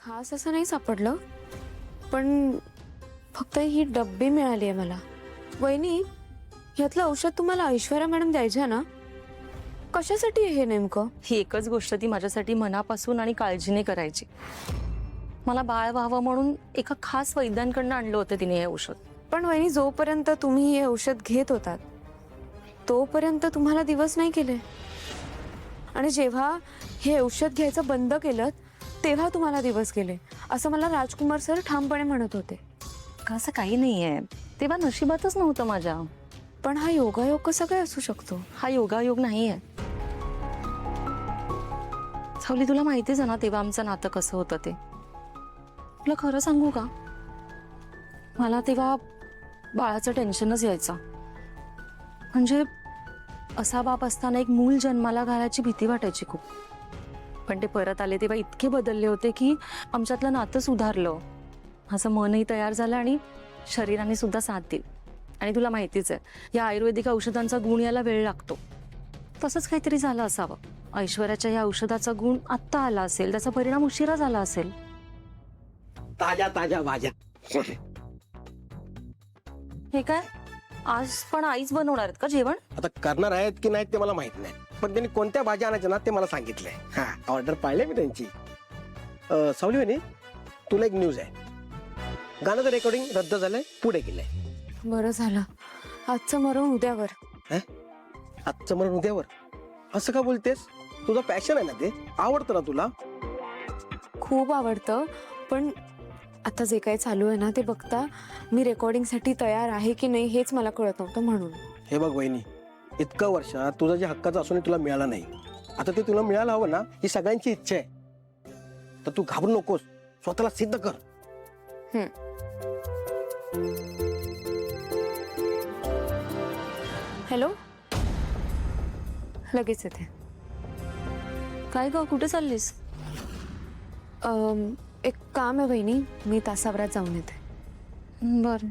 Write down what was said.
खास असं नाही सापडलं, पण फक्त ही डब्बी मिळाली आहे मला. वहिनी, यातलं औषध तुम्हाला ऐश्वर्या मॅडम द्यायच्या ना? कशासाठी आहे हे नेमकं? ही एकच गोष्ट ती माझ्यासाठी मनापासून आणि काळजीने करायची. मला बाळ व्हावं म्हणून एका खास वैद्यांकडनं आणलं होतं तिने हे औषध. पण वहिनी, जोपर्यंत तुम्ही हे औषध घेत होतात तोपर्यंत तुम्हाला दिवस नाही केले, आणि जेव्हा हे औषध घ्यायचं बंद केलं तेव्हा तुम्हाला दिवस गेले, असं मला राजकुमार सर ठामपणे म्हणत होते. असं काही नाहीये, तेव्हा नशिबातच नव्हतं माझ्या. पण हा योगायोग कसा काय असू शकतो? हा योगायोग नाहीये. सावली, तुला माहितीच आहे ना तेव्हा आमचं नातं कसं होतं ते. तुला खरं सांगू का, मला तेव्हा बाळाचं टेन्शनच यायचं. म्हणजे असा बाप असताना एक मूल जन्माला घालायची भीती वाटायची खूप. पण ते परत आले तेव्हा इतके बदलले होते की आमच्यातलं नातं सुधारलं. असं मनही तयार झालं आणि शरीराने सुद्धा साथ दिली. आणि तुला माहितीच आहे, या आयुर्वेदिक औषधांचा गुण याला वेळ लागतो. तसंच काहीतरी झालं असावं. ऐश्वर्याच्या या औषधाचा गुण आत्ता आला असेल, त्याचा परिणाम उशिरा झाला असेल. ताज्या ताज्या भाज्या. हे काय, आज पण आईच बनवणार आहेत का जेवण? आता करणार आहेत की नाहीत ते मला माहित नाही, पण त्यांनी कोणत्या भाज्या आणायच्या ना ते मला सांगितलंय. हा, ऑर्डर पाळले मी त्यांची. सावली वहिनी, तुला एक न्यूज आहे. गाण्याचं रेकॉर्डिंग रद्द झालंय, पुढे गेलंय. बरं झालं, आजचं मरण उद्यावर. आजचं मरण उद्यावर असं का बोलतेस? तुझं पॅशन आहे ना, ते आवडतं ना तुला? खूप आवडतं, पण आता जे काही चालू आहे ना ते बघता मी रेकॉर्डिंगसाठी तयार आहे की नाही हेच मला कळत नव्हतं. म्हणून हे बघ वहिनी, इतकं वर्षात तुझं जे हक्काचं असून तुला मिळालं नाही, आता ते तुला मिळालं हवं ना, ही सगळ्यांची इच्छा आहे. तर तू घाबरू नकोस, स्वतःला सिद्ध कर. हॅलो, लगेच येते. काय ग, कुठे चाललीस? एक काम आहे बहिणी, मी तासाभरात जाऊन येते. बरं.